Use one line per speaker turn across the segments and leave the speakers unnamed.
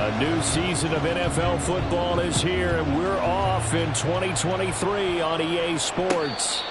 A new season of NFL football is here, and we're off in 2023 on EA Sports.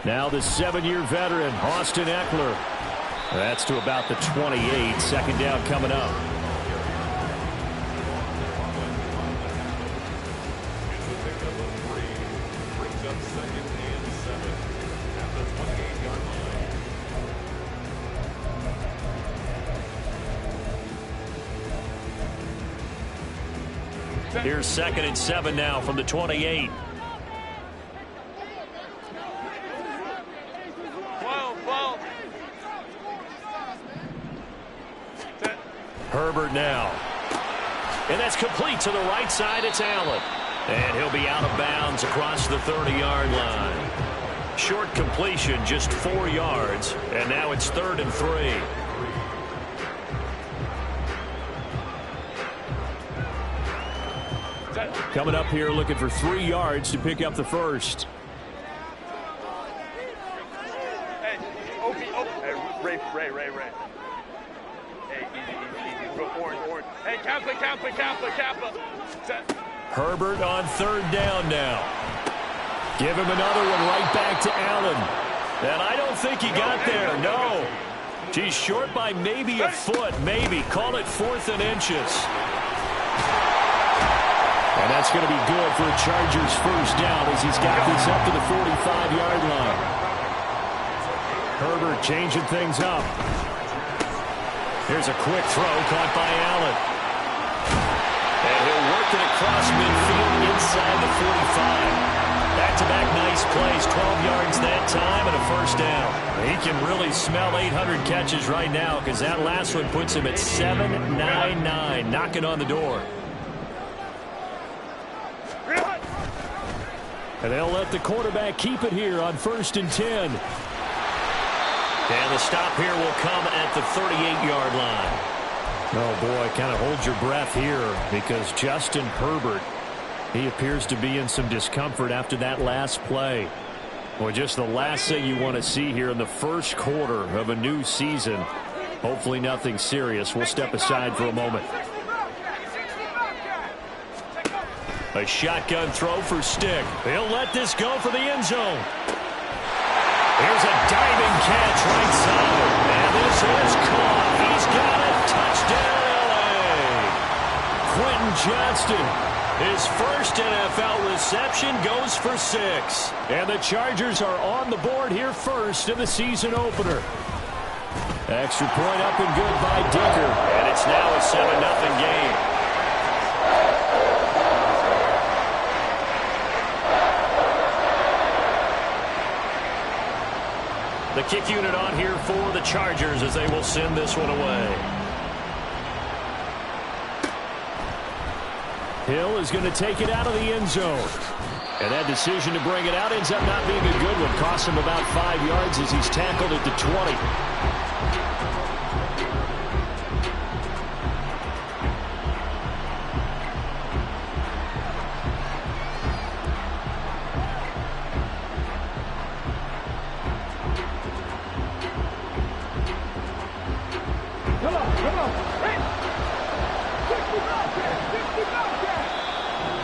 Now the 7-year veteran, Austin Ekeler. That's to about the 28. Second down coming up. Here's 2nd and 7 now from the 28. Herbert now. And that's complete to the right side. It's Allen. And he'll be out of bounds across the 30-yard line. Short completion, just 4 yards. And now it's 3rd and 3. Coming up here looking for 3 yards to pick up the first.
Hey, Ray. Hey, easy. Orange. Hey, Kappa.
Herbert on 3rd down now. Give him another one right back to Allen. And I don't think he got there, no. He's short by maybe a foot, maybe. Call it 4th and inches. And that's going to be good for a Chargers first down as he's got this up to the 45-yard line. Herbert changing things up. Here's a quick throw caught by Allen. And he'll work it across midfield inside the 45. Back-to-back nice plays, 12 yards that time and a first down. He can really smell 800 catches right now because that last one puts him at 799, knocking on the door. And they'll let the quarterback keep it here on 1st and 10. And the stop here will come at the 38-yard line. Oh, boy, kind of hold your breath here because Justin Herbert, he appears to be in some discomfort after that last play. Well, just the last thing you want to see here in the first quarter of a new season. Hopefully nothing serious. We'll step aside for a moment. A shotgun throw for Stick. He'll let this go for the end zone. Here's a diving catch right side. And this is caught. He's got it. Touchdown, LA. Quentin Johnston, his first NFL reception, goes for 6. And the Chargers are on the board here first in the season opener. Extra point up and good by Dicker. And it's now a 7-0 game. The kick unit on here for the Chargers as they will send this one away. Hill is going to take it out of the end zone. And that decision to bring it out ends up not being a good one. Cost him about 5 yards as he's tackled at the 20.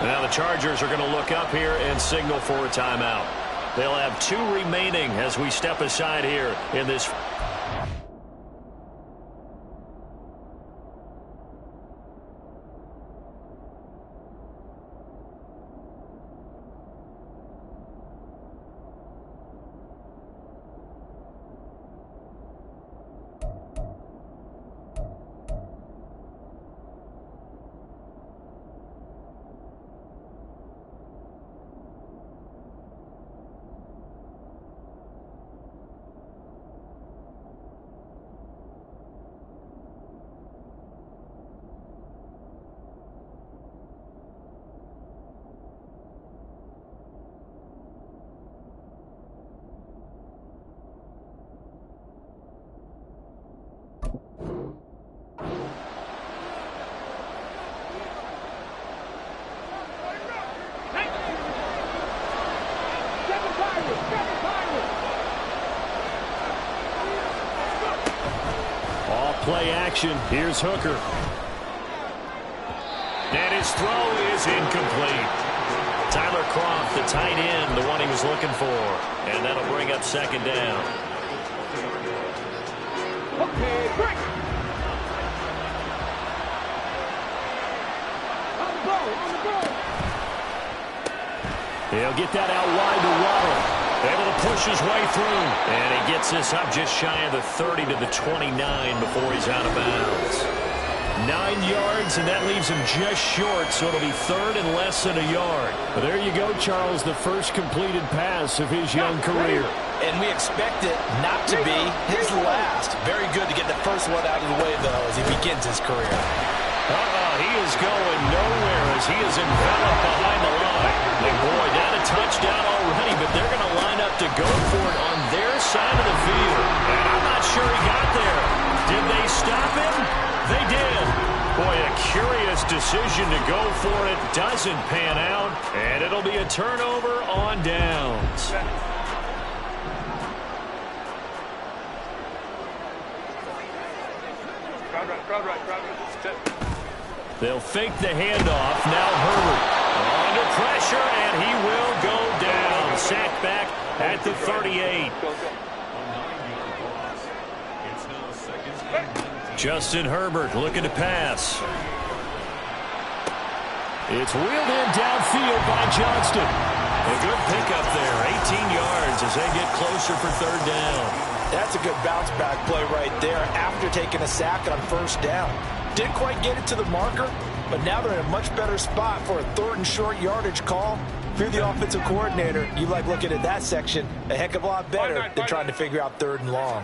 Now the Chargers are going to look up here and signal for a timeout. They'll have 2 remaining as we step aside here in this. action. Here's Hooker. And his throw is incomplete. Tyler Kroft, the tight end, the one he was looking for. And that'll bring up second down.
Okay, break.
He'll get that out wide to Waddle. Able to push his way through. And he gets this up just shy of the 30 to the 29 before he's out of bounds. 9 yards, and that leaves him just short, so it'll be third and less than a yard. But there you go, Charles, the first completed pass of his young career.
And we expect it not to be his last. Very good to get the first one out of the way, though, as he begins his career.
He is going nowhere as he is enveloped behind the line. And boy, not a touchdown already, but they're going to line up to go for it on their side of the field. And I'm not sure he got there. Did they stop him? They did. Boy, a curious decision to go for it. Doesn't pan out, and it'll be a turnover on downs.
Crowd right.
They'll fake the handoff. Now Herbert under pressure, and he will go down. Sacked back at the 38. Justin Herbert looking to pass. It's wheeled in downfield by Johnston. A good pickup there, 18 yards as they get closer for third down.
That's a good bounce-back play right there after taking a sack on first down. Didn't quite get it to the marker, but now they're in a much better spot for a third and short yardage call. If you're the offensive coordinator, you like looking at that section a heck of a lot better than trying to figure out third and long.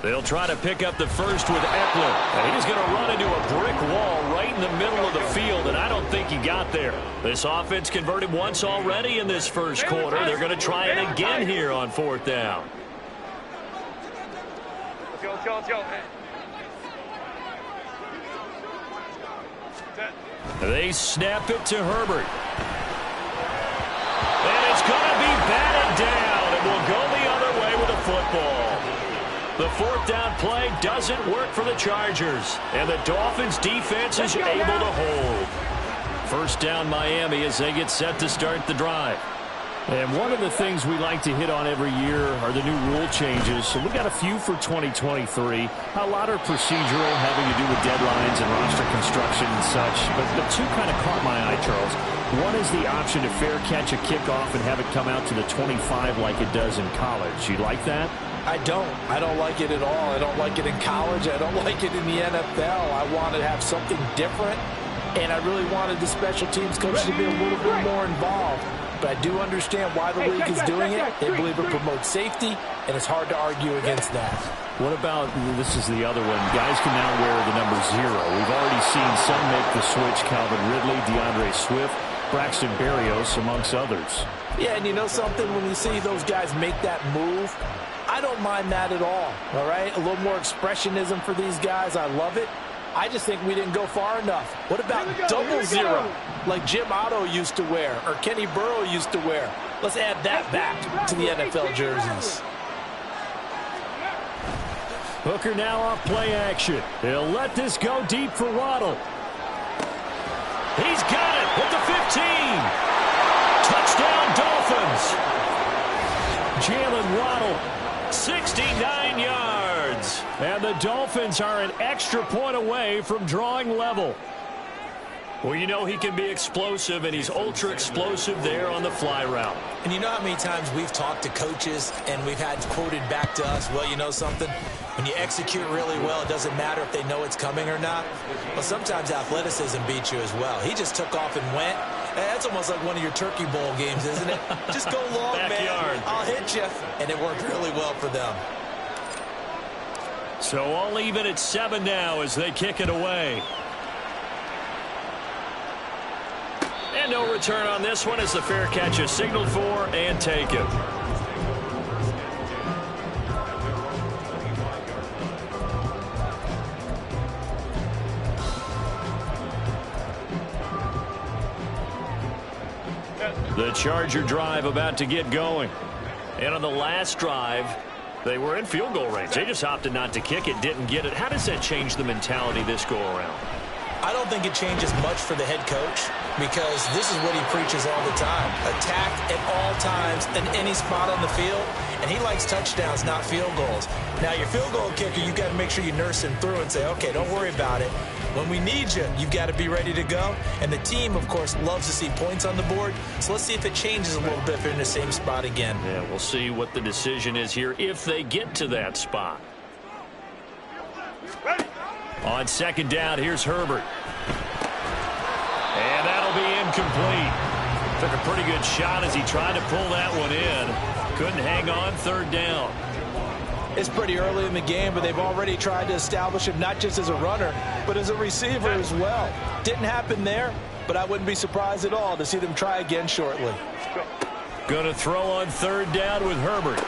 They'll try to pick up the first with Eckler. And he's going to run into a brick wall right in the middle of the field, and I don't think he got there. This offense converted once already in this first quarter. They're going to try it again here on fourth down.
Let's go.
They snap it to Herbert. And it's going to be batted down, and will go the other way with the football. The fourth down play doesn't work for the Chargers, and the Dolphins defense is able to hold. First down Miami as they get set to start the drive. And one of the things we like to hit on every year are the new rule changes. So we got a few for 2023. A lot are procedural, having to do with deadlines and roster construction and such. But the two kind of caught my eye, Charles. One is the option to fair catch a kickoff and have it come out to the 25 like it does in college. You like that?
I don't. I don't like it at all. I don't like it in college. I don't like it in the NFL. I want to have something different, and I really wanted the special teams coaches to be a little bit more involved. But I do understand why the league is doing it. They believe it promotes safety, and it's hard to argue against that.
What about, this is the other one, guys can now wear the number 0. We've already seen some make the switch, Calvin Ridley, DeAndre Swift, Braxton Berrios, amongst others.
Yeah, and you know something? When you see those guys make that move, I don't mind that at all right? A little more expressionism for these guys. I love it. I just think we didn't go far enough. What about double 0, like Jim Otto used to wear or Kenny Burrow used to wear? Let's add that back to the NFL jerseys.
Hooker now off play action. He'll let this go deep for Waddle. He's got it at the 15. Touchdown Dolphins. Jalen Waddle, 69 yards. And the Dolphins are an extra point away from drawing level. Well, you know he can be explosive, and he's ultra-explosive there on the fly route.
And you know how many times we've talked to coaches and we've had quoted back to us, well, you know something? When you execute really well, it doesn't matter if they know it's coming or not. Well, sometimes athleticism beats you as well. He just took off and went. That's almost like one of your Turkey Bowl games, isn't it? Just go long, man. I'll hit you. And it worked really well for them.
So all even at 7 now as they kick it away. And no return on this one as the fair catch is signaled for and taken. The Charger drive about to get going. And on the last drive, They were in field goal range. They just opted not to kick it, didn't get it. How does that change the mentality this go-around?
I don't think it changes much for the head coach because this is what he preaches all the time. Attack at all times in any spot on the field, and he likes touchdowns, not field goals. Now, your field goal kicker, you've got to make sure you nurse him through and say, okay, don't worry about it. When we need you, you've got to be ready to go. And the team, of course, loves to see points on the board. So let's see if it changes a little bit if they're in the same spot again.
Yeah, we'll see what the decision is here if they get to that spot.
Ready.
On second down, here's Herbert. And that'll be incomplete. Took a pretty good shot as he tried to pull that one in. Couldn't hang on, third down.
It's pretty early in the game, but they've already tried to establish him not just as a runner, but as a receiver as well. Didn't happen there, but I wouldn't be surprised at all to see them try again shortly.
Going to throw on third down with Herbert.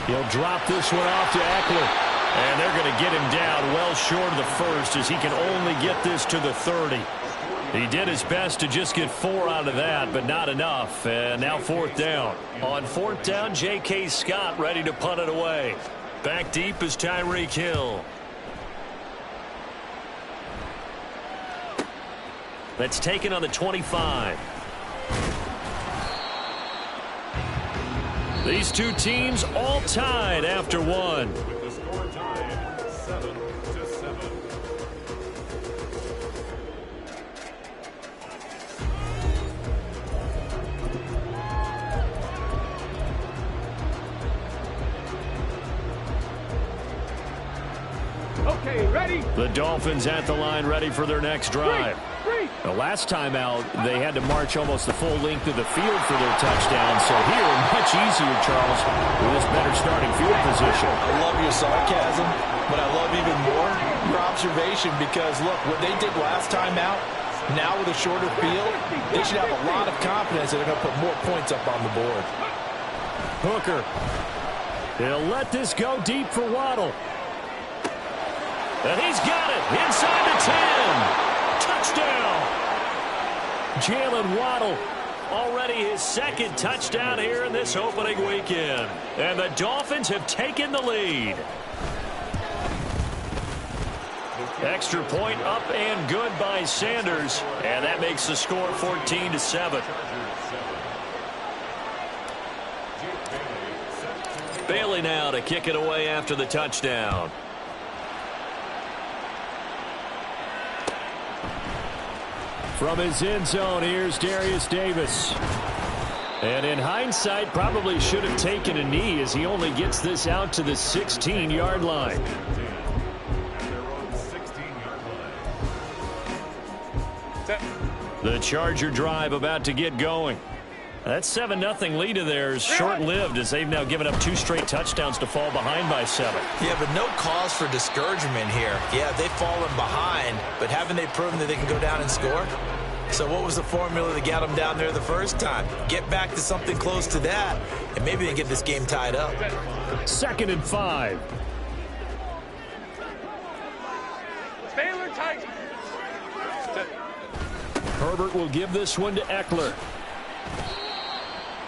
He'll drop this one off to Eckler. And they're going to get him down well short of the first as he can only get this to the 30. He did his best to just get 4 out of that, but not enough. And now fourth down. On fourth down, J.K. Scott ready to punt it away. Back deep is Tyreek Hill. That's taken on the 25. These two teams all tied after one.
Okay, ready.
The Dolphins at the line ready for their next drive. The last time out, they had to march almost the full length of the field for their touchdown. So here, much easier, Charles, with this better starting field position.
I love your sarcasm, but I love even more your observation because, look, what they did last time out, now with a shorter field, they should have a lot of confidence that they're going to put more points up on the board.
Hooker. He'll let this go deep for Waddle. And he's got it inside the 10. Touchdown. Jalen Waddle, already his second touchdown here in this opening weekend. And the Dolphins have taken the lead. Extra point up and good by Sanders. And that makes the score 14-7. Bailey now to kick it away after the touchdown. From his end zone, here's Darius Davis. And in hindsight, probably should have taken a knee as he only gets this out to the 16-yard line. The Charger drive about to get going. That 7-0 lead of theirs short-lived as they've now given up 2 straight touchdowns to fall behind by 7.
Yeah, but no cause for discouragement here. Yeah, they've fallen behind, but haven't they proven that they can go down and score? So what was the formula that got them down there the first time? Get back to something close to that, and maybe they get this game tied up.
2nd and 5.
Taylor tight.
Herbert will give this one to Eckler.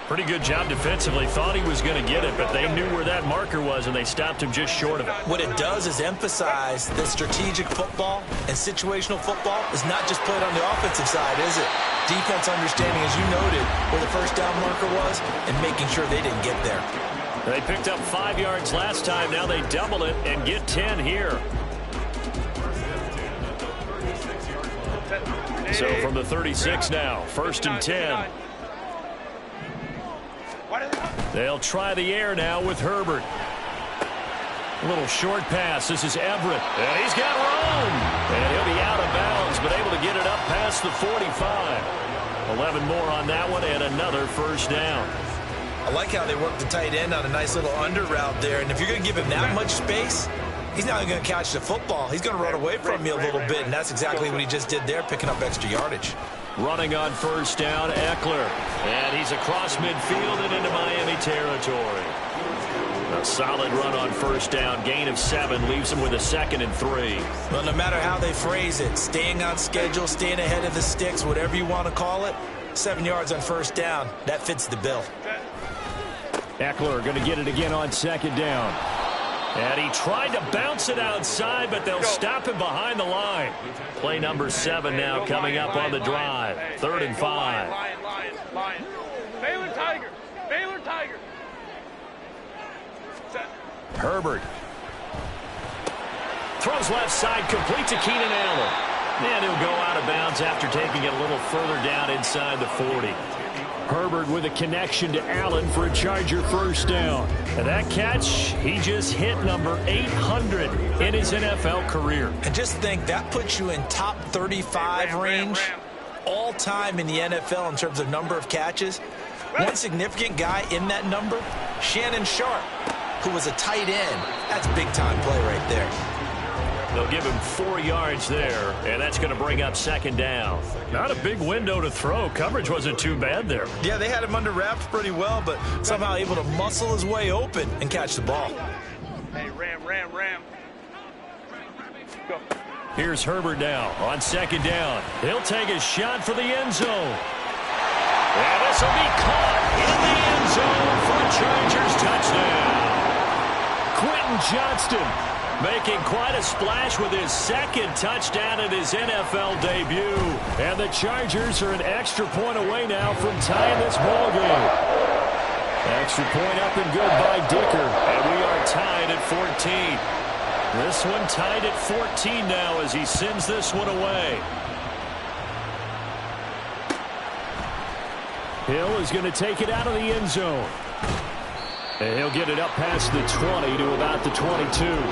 Pretty good job defensively. Thought he was going to get it, but they knew where that marker was, and they stopped him just short of it.
What it does is emphasize that strategic football and situational football is not just played on the offensive side, is it? Defense understanding, as you noted, where the first down marker was and making sure they didn't get there.
They picked up 5 yards last time. Now they double it and get 10 here. So from the 36 now, 1st and 10. They'll try the air now with Herbert. A little short pass. This is Everett. And he's got room. And he'll be out of bounds, but able to get it up past the 45. 11 more on that one and another first down.
I like how they work the tight end on a nice little under route there. And if you're going to give him that much space, he's not going to catch the football. He's going to run away from you a little bit, and that's exactly what he just did there, picking up extra yardage.
Running on first down, Eckler. And he's across midfield and into Miami territory. A solid run on first down. Gain of 7 leaves him with a 2nd and 3.
Well, no matter how they phrase it, staying on schedule, staying ahead of the sticks, whatever you want to call it, 7 yards on first down, that fits the bill.
Eckler going to get it again on 2nd down. And he tried to bounce it outside, but they'll stop him behind the line. Play number 7 now coming up on the drive. 3rd and 5.
Lion. Baylor Tiger. Baylor Tiger. Set.
Herbert. Throws left side, complete to Keenan Allen. And he'll go out of bounds after taking it a little further down inside the 40. Herbert with a connection to Allen for a Charger first down. And that catch, he just hit number 800 in his NFL career.
And just think, that puts you in top 35 range all time in the NFL in terms of number of catches. One significant guy in that number, Shannon Sharp, who was a tight end. That's big-time play right there.
They'll give him 4 yards there, and that's going to bring up 2nd down. Not a big window to throw. Coverage wasn't too bad there.
Yeah, they had him under wraps pretty well, but somehow able to muscle his way open and catch the ball.
Hey, Ram. Go.
Here's Herbert now on 2nd down. He'll take a shot for the end zone. And this will be caught in the end zone for a Chargers touchdown. Quentin Johnston making quite a splash with his 2nd touchdown in his NFL debut. And the Chargers are an extra point away now from tying this ball game. Extra point up and good by Dicker. And we are tied at 14. This one tied at 14 now as he sends this one away. Hill is going to take it out of the end zone. And he'll get it up past the 20 to about the 22.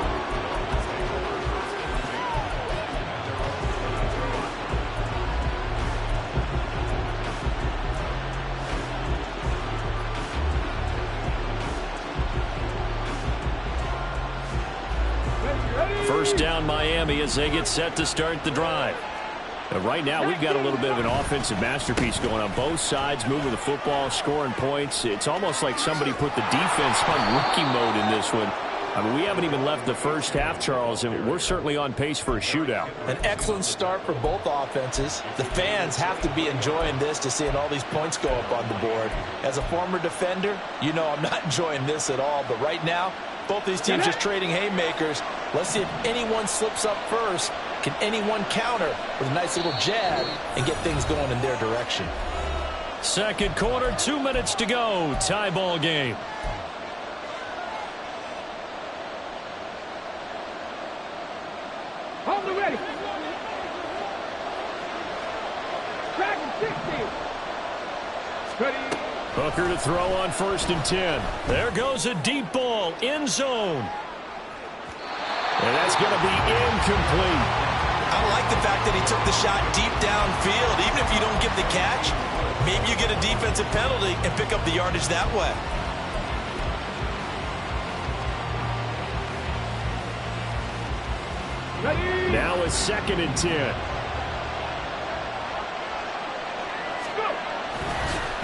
First down Miami as they get set to start the drive. And right now we've got a little bit of an offensive masterpiece going on both sides, moving the football, scoring points. It's almost like somebody put the defense on rookie mode in this one. I mean, we haven't even left the first half, Charles, and we're certainly on pace for a shootout.
An excellent start for both offenses. The fans have to be enjoying this to seeing all these points go up on the board. As a former defender, you know I'm not enjoying this at all. But right now, both these teams just trading haymakers. Let's see if anyone slips up first. Can anyone counter with a nice little jab and get things going in their direction?
Second quarter, 2 minutes to go. Tie ball game.
Hold it ready. Dragon 60. Ready.
Hooker to throw on 1st and 10. There goes a deep ball, end zone. And that's going to be incomplete.
I like the fact that he took the shot deep downfield. Even if you don't get the catch, maybe you get a defensive penalty and pick up the yardage that way.
Ready.
Now a 2nd and 10.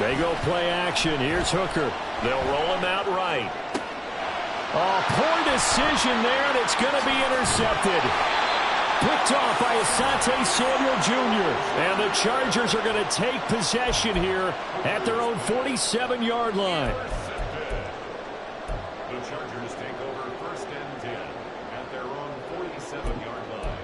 They go play action. Here's Hooker. They'll roll him out right. Oh, poor decision there, and it's going to be intercepted. Picked off by Asante Samuel Jr. And the Chargers are going to take possession here at their own 47-yard line.
The Chargers take over 1st and 10 at their own 47-yard line.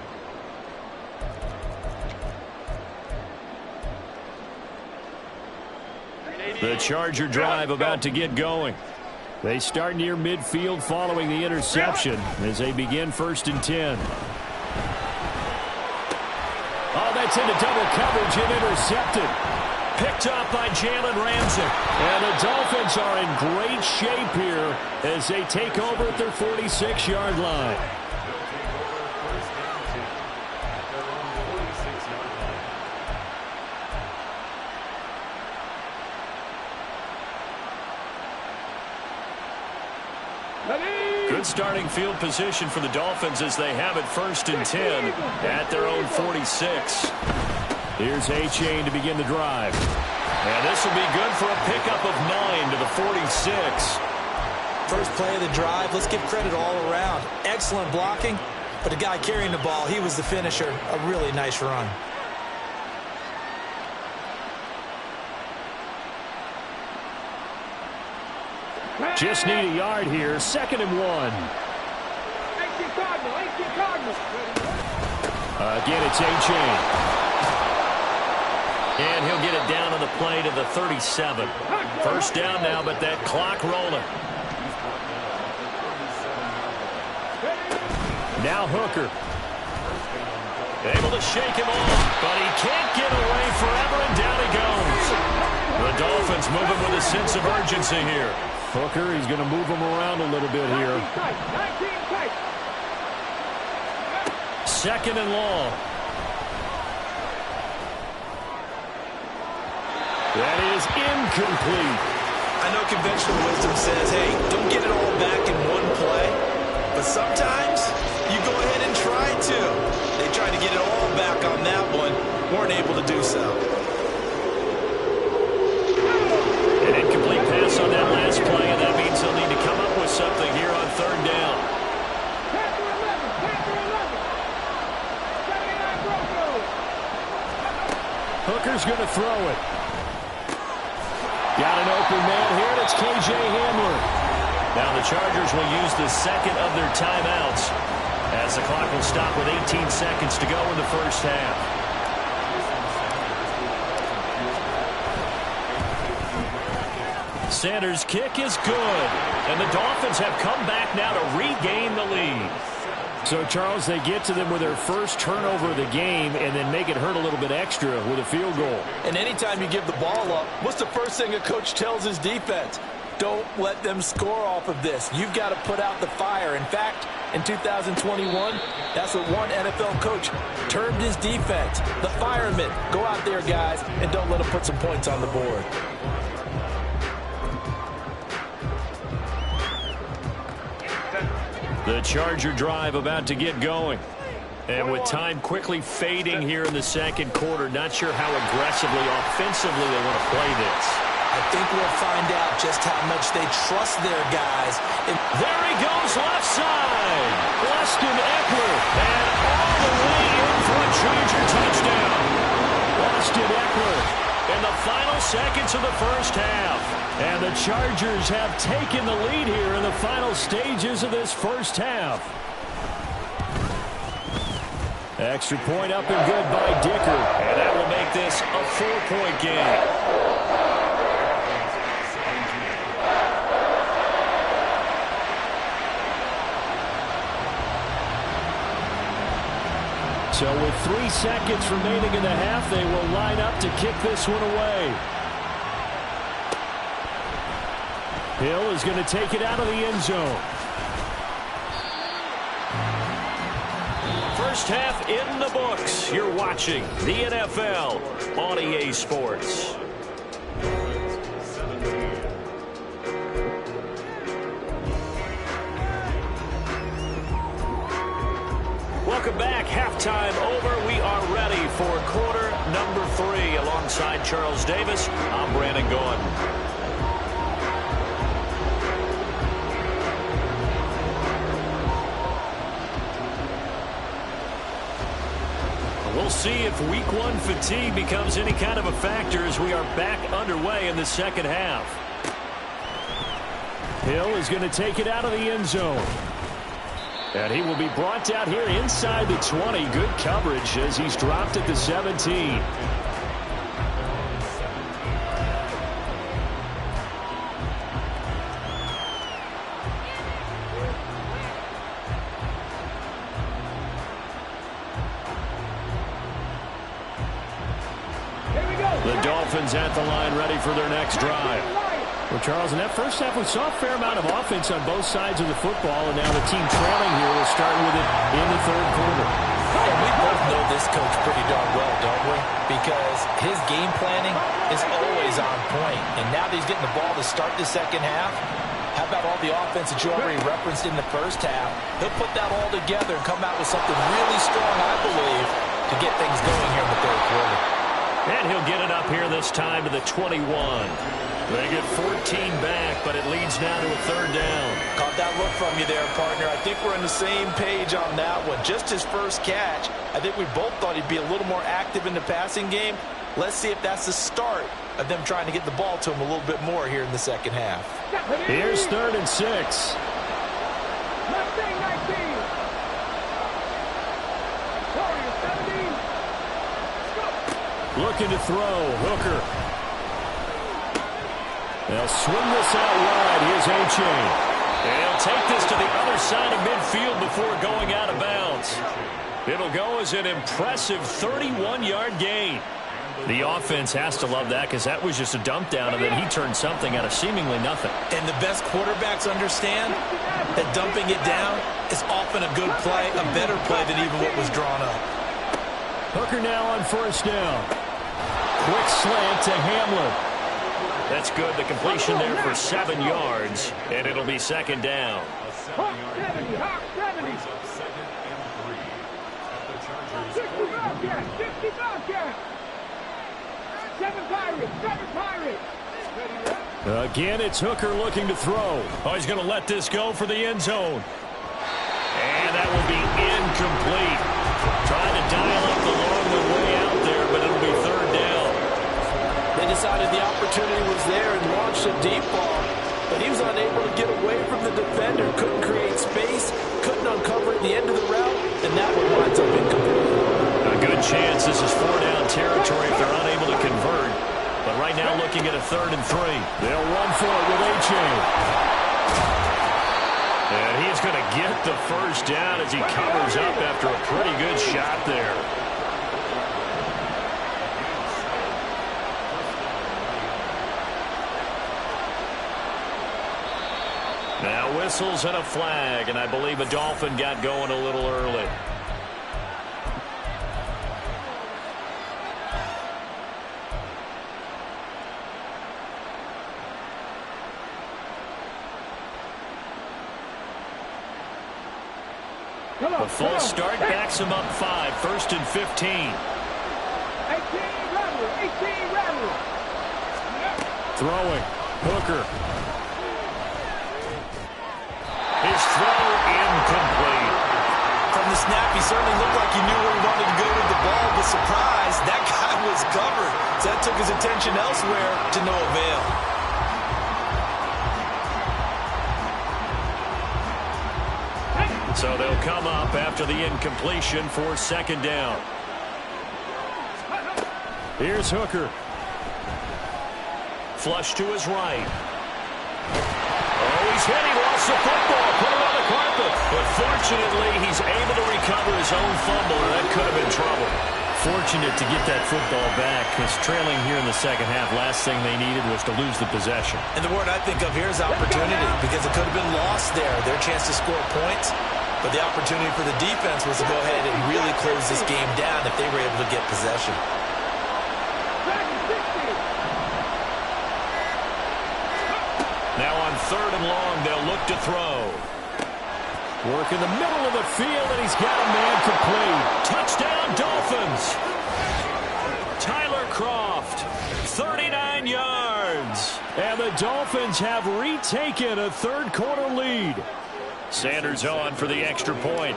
The Charger drive about to get going. They start near midfield following the interception as they begin 1st and 10. Oh, that's into double coverage and intercepted. Picked off by Jalen Ramsey. And the Dolphins are in great shape here as they take over at their 46-yard line. Good starting field position for the Dolphins as they have it 1st and 10 at their own 46. Here's A-Chain to begin the drive. And this will be good for a pickup of 9 to the 46.
First play of the drive, let's give credit all around. Excellent blocking, but the guy carrying the ball, he was the finisher. A really nice run.
Just need a yard here. 2nd and 1. Again, it's A-Chain. And he'll get it down on the play to the 37. First down now, but that clock rolling. Now Hooker. Able to shake him off, but he can't get away forever, and down he goes. The Dolphins moving with a sense of urgency here.
Hooker, he's going to move him around a little bit here.
Second and long. That is incomplete.
I know conventional wisdom says, hey, don't get it all back in one play. But sometimes you go ahead and try to. They tried to get it all back on that one. Weren't able to do so.
An incomplete pass on that last play, and that means they'll need to come up with something here on third down.
Hooker's going to throw it. Got an open man here, and it's K.J. Hamler.
Now the Chargers will use the second of their timeouts as the clock will stop with 18 seconds to go in the first half. Sanders' kick is good, and the Dolphins have come back now to regain the lead.
So, Charles, they get to them with their first turnover of the game and then make it hurt a little bit extra with a field goal.
And anytime you give the ball up, what's the first thing a coach tells his defense? Don't let them score off of this. You've got to put out the fire. In fact, in 2021, that's what one NFL coach termed his defense. The firemen. Go out there, guys, and don't let them put some points on the board.
The Charger drive about to get going. And with time quickly fading here in the second quarter, not sure how aggressively, offensively they want to play this.
I think we'll find out just how much they trust their guys.
And there he goes left side. Austin Ekeler. And all the way in for a Charger touchdown. Austin Ekeler in the final seconds of the first half.
And the Chargers have taken the lead here in the final stages of this first half. Extra point up and good by Dicker.
And that will make this a 4-point game.
So with 3 seconds remaining in the half, they will line up to kick this one away. Hill is going to take it out of the end zone.
First half in the books. You're watching the NFL on EA Sports. Welcome back. Halftime over. We are ready for quarter number 3. Alongside Charles Davis, I'm Brandon Gaudin. We'll see if week 1 fatigue becomes any kind of a factor as we are back underway in the second half.
Hill is going to take it out of the end zone. And he will be brought down here inside the 20. Good coverage as he's dropped at the 17.
The Dolphins at the line, ready for their next drive.
Well, Charles, in that first half, we saw a fair amount of offense on both sides of the football, and now the team trailing here will start with it in the third quarter.
And we both know this coach pretty darn well, don't we? Because his game planning is always on point. And now that he's getting the ball to start the second half, how about all the offense that you already referenced in the first half? He'll put that all together and come out with something really strong, I believe, to get things going here in the third quarter.
And he'll get it up here this time to the 21. They get 14 back, but it leads now to a third down.
Caught that look from you there, partner. I think we're on the same page on that one. Just his first catch, I think we both thought he'd be a little more active in the passing game. Let's see if that's the start of them trying to get the ball to him a little bit more here in the second half.
Here's 3rd and 6. Looking to throw. Hooker. They'll swing this out wide. Here's A-Chain. And he'll take this to the other side of midfield before going out of bounds. It'll go as an impressive 31-yard gain. The offense has to love that because that was just a dump down, and then he turned something out of seemingly nothing.
And the best quarterbacks understand that dumping it down is often a good play, a better play than even what was drawn up.
Hooker now on first down. Quick slant to Hamlin. That's good. The completion there for 7 yards, and it'll be second down.
Hawk 70, Hawk 70. 60 Bobcat, 60 Bobcat. 7 Pirates, 7 Pirates.
Again, it's Hooker looking to throw. Oh, he's going to let this go for the end zone. And that will be incomplete. Trying to dial up along the way out there, but it'll be third down.
They decided the opportunity was there and launched a deep ball, but he was unable to get away from the defender, couldn't create space, couldn't uncover at the end of the route, and that one winds up incomplete.
A good chance this is 4-down territory if they're unable to convert. But right now looking at a 3rd and 3. They'll run for it with A-Chain. And he's going to get the first down as he covers up after a pretty good shot there. Now whistles and a flag, and I believe a Dolphin got going a little early. The full start backs him up 5, 1st and 15.
18 Rattler, 18 Rattler.
Throwing. Hooker. His throw incomplete.
From the snap, he certainly looked like he knew where he wanted to go with the ball, but surprise, that guy was covered. So that took his attention elsewhere to no avail.
So they'll come up after the incompletion for second down. Here's Hooker. Flush to his right. Oh, he's hit. He lost the football. Put it on the carpet. But fortunately, he's able to recover his own fumble, or that could have been trouble. Fortunate to get that football back, because trailing here in the second half, last thing they needed was to lose the possession.
And the word I think of here is opportunity, because it could have been lost there, their chance to score points. But the opportunity for the defense was to go ahead and really close this game down if they were able to get possession.
Now on 3rd and long, they'll look to throw. Work in the middle of the field, and he's got a man complete. Touchdown, Dolphins. Tyler Kroft, 39 yards. And the Dolphins have retaken a third-quarter lead. Sanders on for the extra point.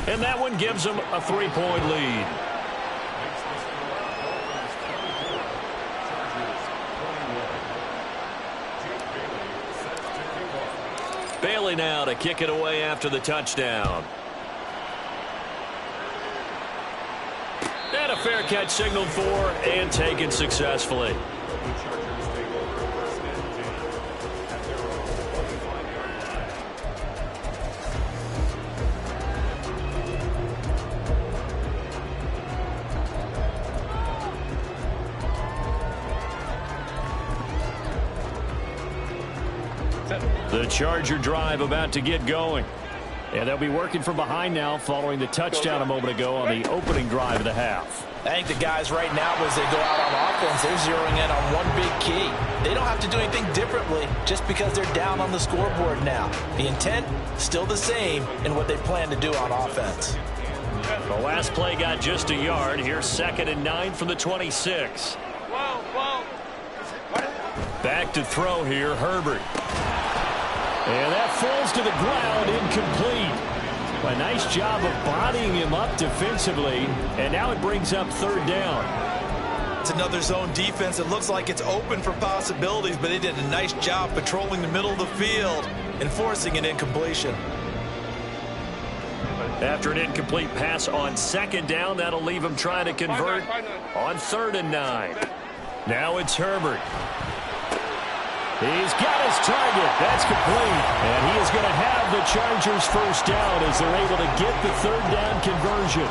And that one gives them a 3-point lead. Bailey now to kick it away after the touchdown. And a fair catch signaled for and taken successfully. The Charger drive about to get going. And they'll be working from behind now following the touchdown a moment ago on the opening drive of the half.
I think the guys right now, as they go out on offense, they're zeroing in on one big key. They don't have to do anything differently just because they're down on the scoreboard now. The intent, still the same in what they plan to do on offense.
The last play got just a yard. Here's 2nd and 9 from the 26. Back to throw here, Herbert. And that falls to the ground, incomplete. A nice job of bodying him up defensively, and now it brings up 3rd down.
It's another zone defense. It looks like it's open for possibilities, but they did a nice job patrolling the middle of the field and forcing an incompletion.
After an incomplete pass on second down, that'll leave him trying to convert on 3rd and 9. Now it's Herbert. He's got his target. That's complete. And he is going to have the Chargers first down as they're able to get the 3rd down conversion.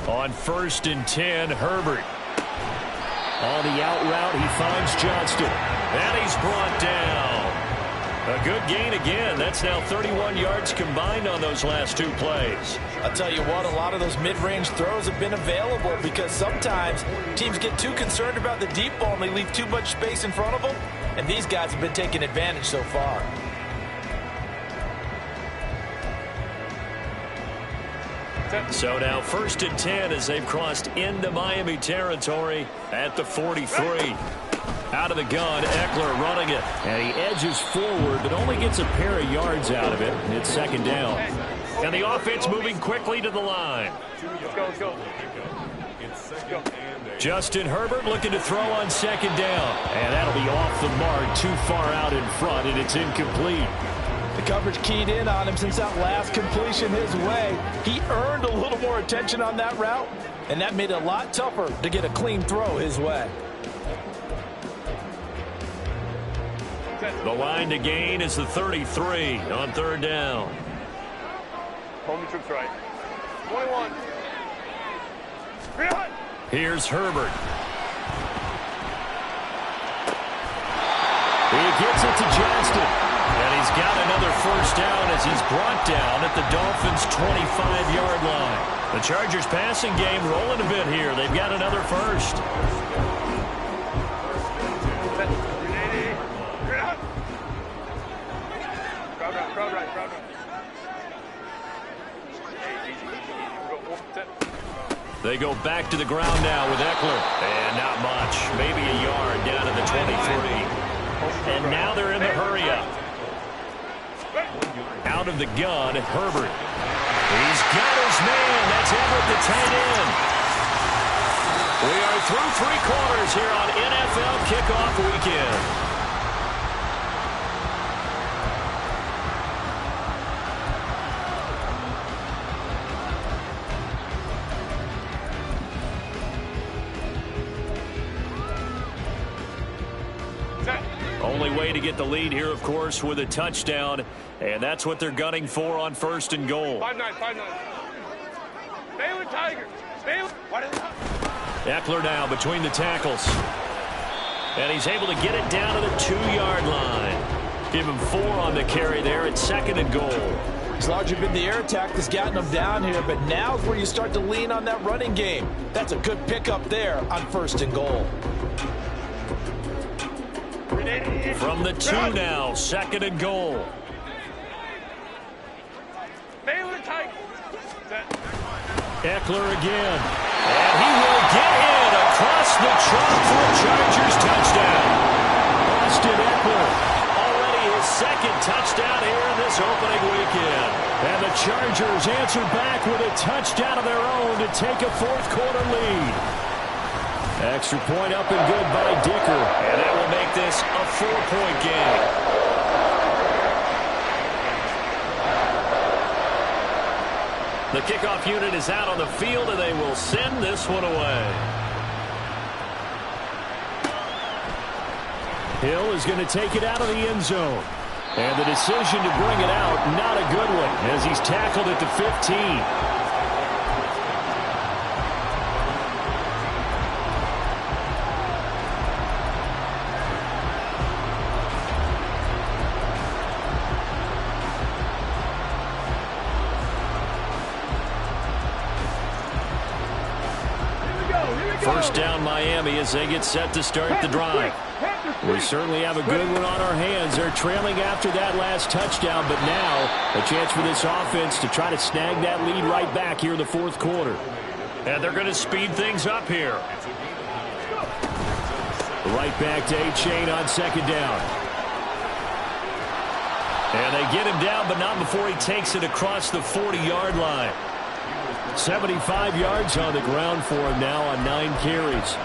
On 1st and 10, Herbert. On the out route, he finds Johnston. And he's brought down. A good gain again. That's now 31 yards combined on those last 2 plays.
I'll tell you what, a lot of those mid-range throws have been available because sometimes teams get too concerned about the deep ball and they leave too much space in front of them. And these guys have been taking advantage so far.
So now 1st and 10 as they've crossed into Miami territory at the 43. Out of the gun, Eckler running it. And he edges forward, but only gets a pair of yards out of it. And it's 2nd down. And the offense moving quickly to the line.
Go.
Justin Herbert looking to throw on 2nd down. And that'll be off the mark, too far out in front, and it's incomplete.
The coverage keyed in on him since that last completion his way. He earned a little more attention on that route, and that made it a lot tougher to get a clean throw his way.
The line to gain is the 33 on 3rd down.
Hold me troops right. 21.
Here's Herbert. He gets it to Johnston. And he's got another first down as he's brought down at the Dolphins' 25-yard line. The Chargers passing game rolling a bit here. They've got another first. They go back to the ground now with Eckler. And not much. Maybe a yard down to the 23. And now they're in the hurry-up. Out of the gun, Herbert. He's got his man. That's Everett, the tight end. We are through 3 quarters here on NFL Kickoff Weekend. Only way to get the lead here, of course, with a touchdown, and that's what they're gunning for on 1st and goal.
5-9. Baylor Tigers. Baylor.
Eckler now between the tackles. And he's able to get it down to the 2-yard line. Give him 4 on the carry there at 2nd and goal.
It's largely been the air attack that's gotten them down here, but now's where you start to lean on that running game. That's a good pickup there on 1st and goal.
From the 2 now, 2nd and goal.
Baylor Tigers.
Eckler again. And he will get in across the chalk for a Chargers touchdown. Austin Eckler, already his 2nd touchdown here in this opening weekend. And the Chargers answer back with a touchdown of their own to take a 4th quarter lead. Extra point up and good by Dicker. And that will make this a 4-point game. The kickoff unit is out on the field, and they will send this one away. Hill is going to take it out of the end zone. And the decision to bring it out, not a good one, as he's tackled at the 15. First down Miami as they get set to start the drive. We certainly have a good one on our hands. They're trailing after that last touchdown, but now a chance for this offense to try to snag that lead right back here in the 4th quarter. And they're going to speed things up here. Right back to Achane on 2nd down. And they get him down, but not before he takes it across the 40-yard line. 75 yards on the ground for him now on 9 carries.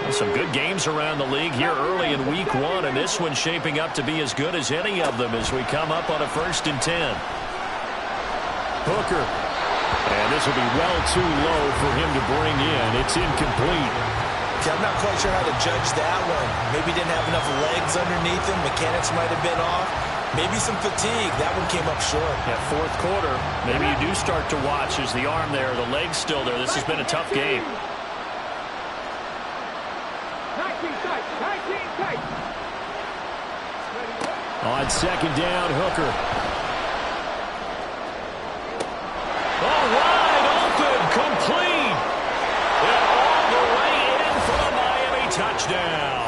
Some good games around the league here early in week 1, and this one's shaping up to be as good as any of them as we come up on a 1st and 10. Hooker. And this will be well too low for him to bring in. It's incomplete.
Okay, I'm not quite sure how to judge that one. Maybe didn't have enough legs underneath him. Mechanics might have been off. Maybe some fatigue. That one came up short.
Yeah, 4th quarter, maybe you do start to watch as the arm there, the leg's still there. This has been a tough game. On 2nd down, Hooker. Oh, wide open, complete. And all the way in for a Miami touchdown.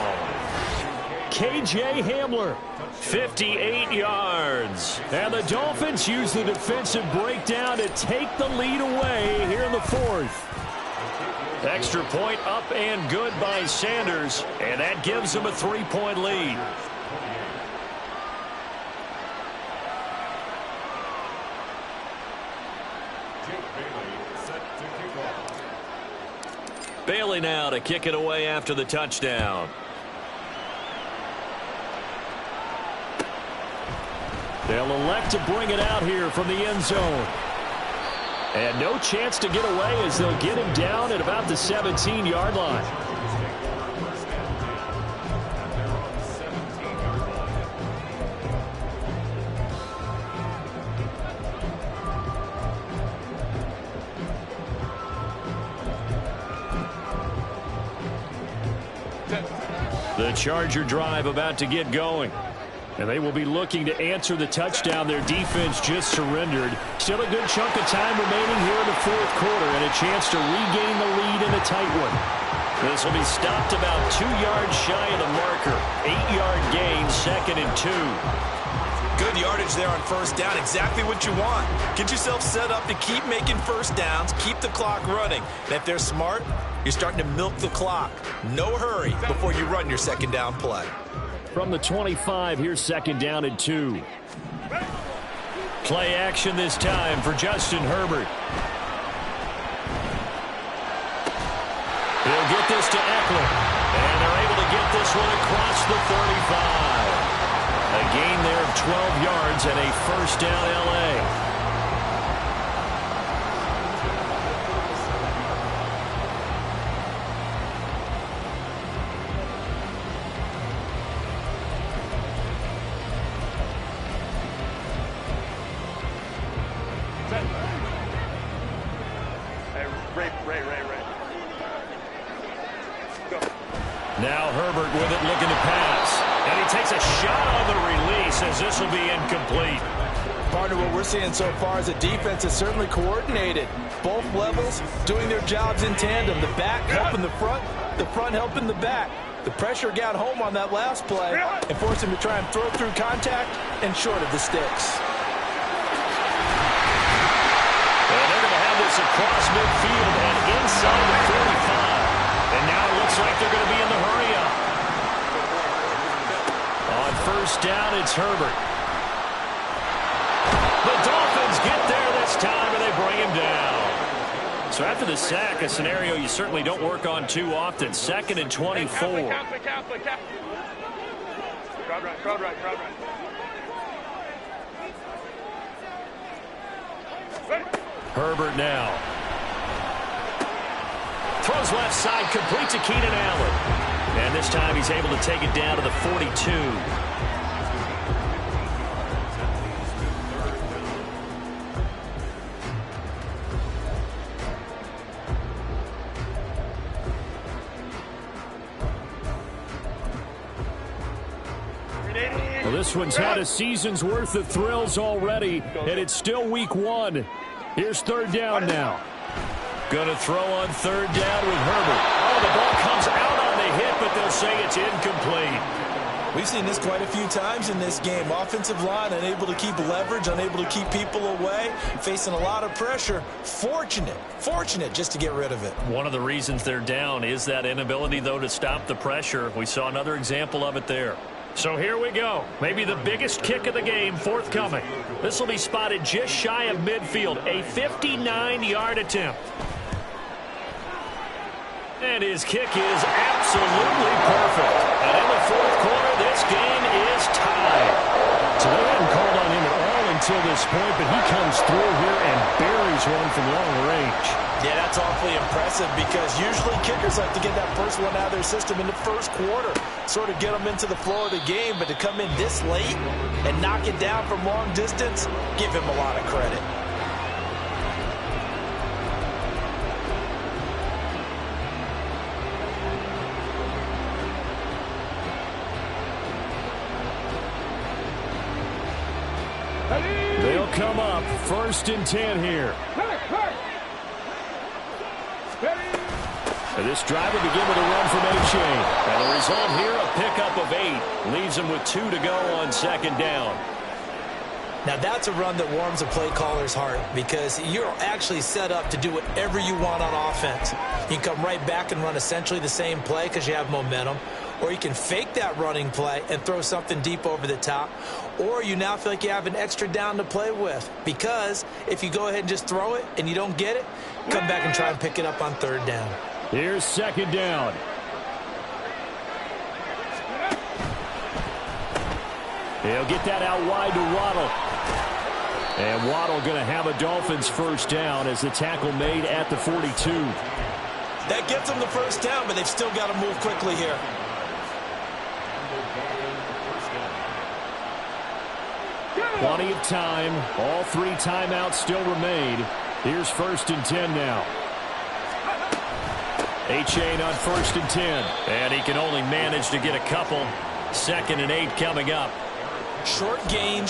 KJ Hamler, 58 yards. And the Dolphins use the defensive breakdown to take the lead away here in the 4th. Extra point up and good by Sanders, and that gives them a 3-point lead. Bailey now to kick it away after the touchdown. They'll elect to bring it out here from the end zone. And no chance to get away as they'll get him down at about the 17-yard line. The Charger drive about to get going. And they will be looking to answer the touchdown their defense just surrendered. Still a good chunk of time remaining here in the 4th quarter and a chance to regain the lead in a tight one. This will be stopped about 2 yards shy of the marker. 8-yard gain, 2nd and 2.
Good yardage there on 1st down. Exactly what you want. Get yourself set up to keep making 1st downs, keep the clock running. And if they're smart, you're starting to milk the clock. No hurry before you run your 2nd down play.
From the 25, here's 2nd down and 2. Play action this time for Justin Herbert. He'll get this to Eckler. And they're able to get this one across the 35. A gain there of 12 yards and a 1st down L.A. Now Herbert with it, looking to pass. And he takes a shot on the release as this will be incomplete.
Partner, what we're seeing so far is a defense is certainly coordinated. Both levels doing their jobs in tandem. The back helping the front helping the back. The pressure got home on that last play and forced him to try and throw through contact and short of the sticks.
And they're going to have this across midfield and inside the 45. And now it looks like they're going to be in the hurry-up. On 1st down, it's Herbert. The Dolphins get there this time, and they bring him down. So after the sack, a scenario you certainly don't work on too often. 2nd and 24.
Crowd right.
Herbert now. Throws left side, complete to Keenan Allen. And this time he's able to take it down to the 42. Well, this one's had a season's worth of thrills already, and it's still week 1. Here's 3rd down now. Going to throw on 3rd down with Herbert. Oh, the ball comes out on the hit, but they'll say it's incomplete.
We've seen this quite a few times in this game. Offensive line unable to keep leverage, unable to keep people away, facing a lot of pressure. Fortunate just to get rid of it.
One of the reasons they're down is that inability, though, to stop the pressure. We saw another example of it there. So here we go. Maybe the biggest kick of the game forthcoming. This will be spotted just shy of midfield. A 59-yard attempt. And his kick is absolutely perfect. And in the fourth quarter, this game is tied.
So they hadn't called on him at all until this point, but he comes through here and buries one from long range.
Yeah, that's awfully impressive because usually kickers like to get that first one out of their system in the first quarter, sort of get them into the flow of the game, but to come in this late and knock it down from long distance, give him a lot of credit.
They'll come up 1st and 10 here.
And this drive will begin with a run from A-Chain. And the result here, a pickup of 8. Leaves him with 2 to go on 2nd down.
Now that's a run that warms a play caller's heart because you're actually set up to do whatever you want on offense. You can come right back and run essentially the same play because you have momentum, or you can fake that running play and throw something deep over the top, or you now feel like you have an extra down to play with because if you go ahead and just throw it and you don't get it, come back and try and pick it up on 3rd down.
Here's 2nd down. He'll get that out wide to Waddle. And Waddle going to have a Dolphins 1st down as the tackle made at the 42.
That gets them the 1st down, but they've still got to move quickly here.
Plenty of time. All 3 timeouts still remain. Here's 1st and 10 now. A-Chain on 1st and 10.
And he can only manage to get a couple. 2nd and 8 coming up.
Short gain,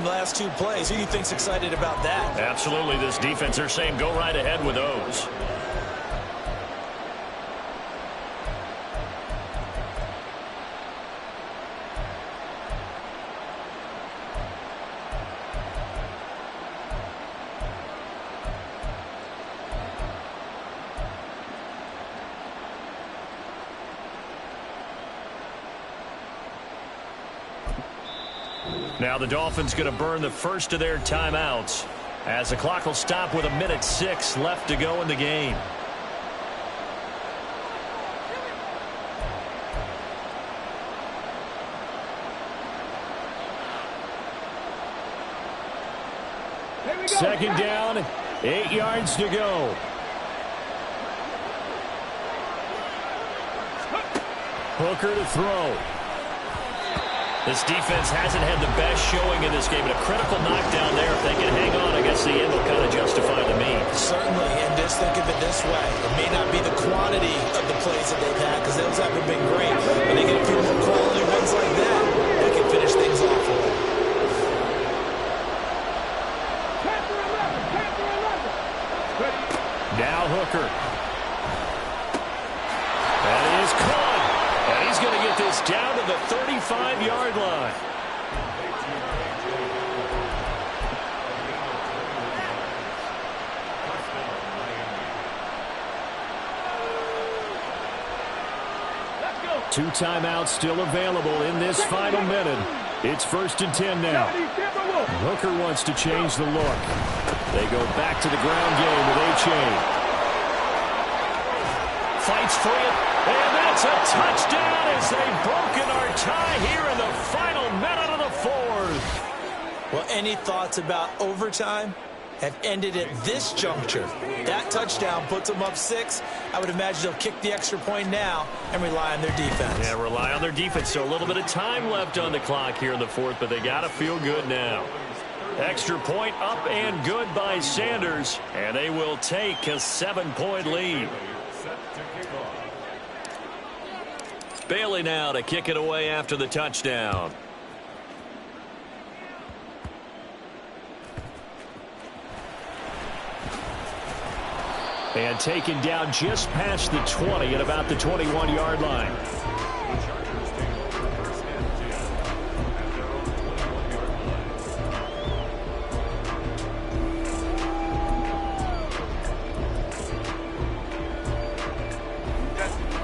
last 2 plays. Who do you think's excited about that?
Absolutely. This defense, they're saying go right ahead with those. Now the Dolphins going to burn the first of their timeouts as the clock will stop with 1:06 left to go in the game.
Second down, 8 yards to go. Hooker to throw.
This defense hasn't had the best showing in this game, but a critical knockdown there. If they can hang on, I guess the end will kind of justify the means.
Certainly, and just think of it this way. It may not be the quantity of the plays that they've had, because those haven't been great. But they get a few more quality wins like that, they can finish things off for them.
Now Hooker. That is caught.
And he's going to get this down to the 35-yard line.
Two timeouts still available in this final minute. It's 1st and 10 now. Hooker wants to change the look. They go back to the ground game with A-Chain.
Fights for it, and that's a touchdown as they've broken our tie here in the final minute of the 4th.
Well, any thoughts about overtime have ended at this juncture? That touchdown puts them up 6. I would imagine they'll kick the extra point now and rely on their defense.
Yeah, rely on their defense. So a little bit of time left on the clock here in the 4th, but they got to feel good now. Extra point up and good by Sanders, and they will take a 7-point lead. Bailey now to kick it away after the touchdown.
And taken down just past the 20 at about the 21-yard line.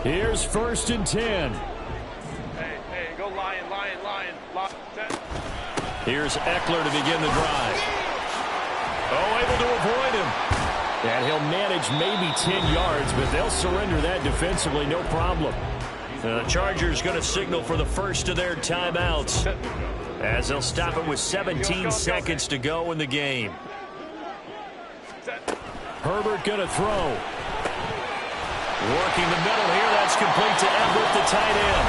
Here's 1st and 10.
Hey, go Lion.
Here's Eckler to begin the drive. Oh, able to avoid him. And he'll manage maybe 10 yards, but they'll surrender that defensively, no problem. The Chargers going to signal for the first of their timeouts as they'll stop it with 17 seconds to go in the game. Herbert going to throw. Working the middle here. That's complete to Everett, the tight end.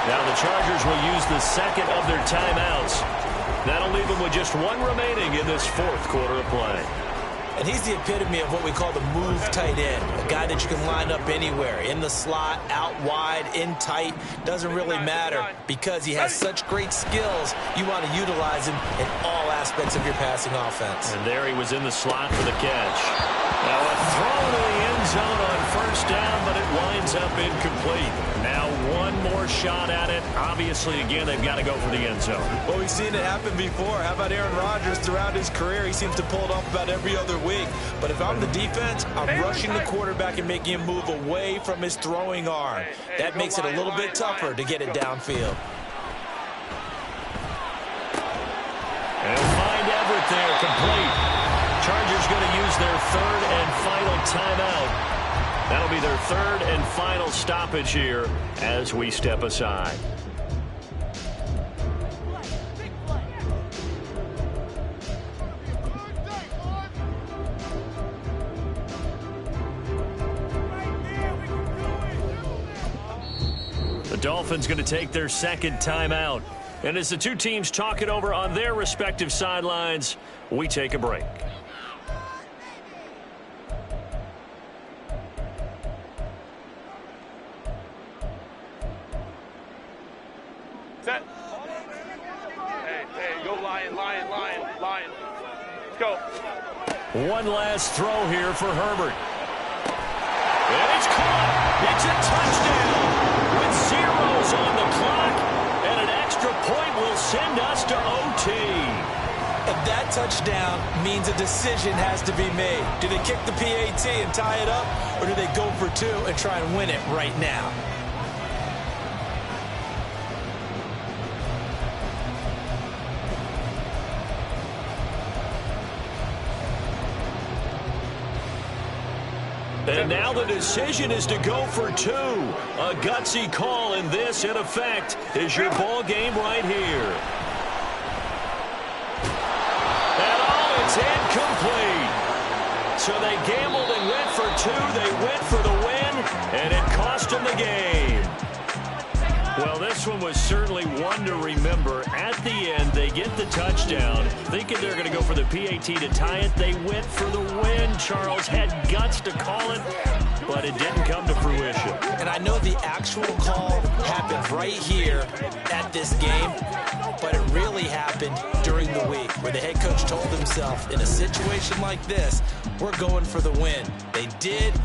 Now the Chargers will use the second of their timeouts. That'll leave them with just one remaining in this fourth quarter of play.
And he's the epitome of what we call the move tight end, a guy that you can line up anywhere, in the slot, out wide, in tight. Doesn't really matter because he has such great skills. You want to utilize him in all aspects of your passing offense.
And there he was in the slot for the catch. Now a throw to the end zone on first down, but it winds up incomplete. Now one more shot at it. Obviously, again, they've got to go for the end zone.
Well, we've seen it happen before. How about Aaron Rodgers throughout his career? He seems to pull it off about every other week. But if I'm the defense, I'm rushing the quarterback and making him move away from his throwing arm. That makes it a little bit tougher to get it downfield.
And find Everett there, complete. Chargers going to use their third and final timeout. That'll be their third and final stoppage here as we step aside. The Dolphins going to take their second timeout. And as the two teams talk it over on their respective sidelines, we take a break.
Set. Hey, go Lion. Let's go.
One last throw here for Herbert. And it's caught. It's a touchdown with zeros on the clock. And an extra point will send us to OT.
And that touchdown means a decision has to be made. Do they kick the PAT and tie it up, or do they go for two and try and win it right now?
And now the decision is to go for two. A gutsy call, and this, in effect, is your ball game right here. And oh, it's incomplete. So they gambled and went for two. They went for the win, and it cost them the game. Well, this one was certainly one to remember. At the end, they get the touchdown, thinking they're going to go for the PAT to tie it. They went for the win. Charles had guts to call it, but it didn't come to fruition.
And I know the actual call happened right here at this game, but it really happened during the week where the head coach told himself, in a situation like this, we're going for the win. They didn't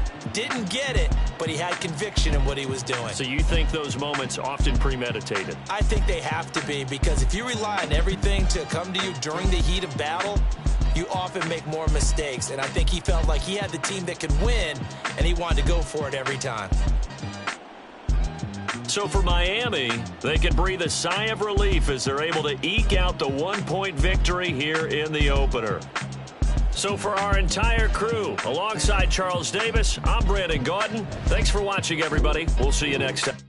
get it, but he had conviction in what he was doing.
So you think those moments often premeditated?
I think they have to be, because if you rely on everything to come to you during the heat of battle, you often make more mistakes. And I think he felt like he had the team that could win, and he wanted to go for it every time.
So for Miami, they can breathe a sigh of relief as they're able to eke out the one-point victory here in the opener. So for our entire crew, alongside Charles Davis, I'm Brandon Gaudin. Thanks for watching, everybody. We'll see you next time.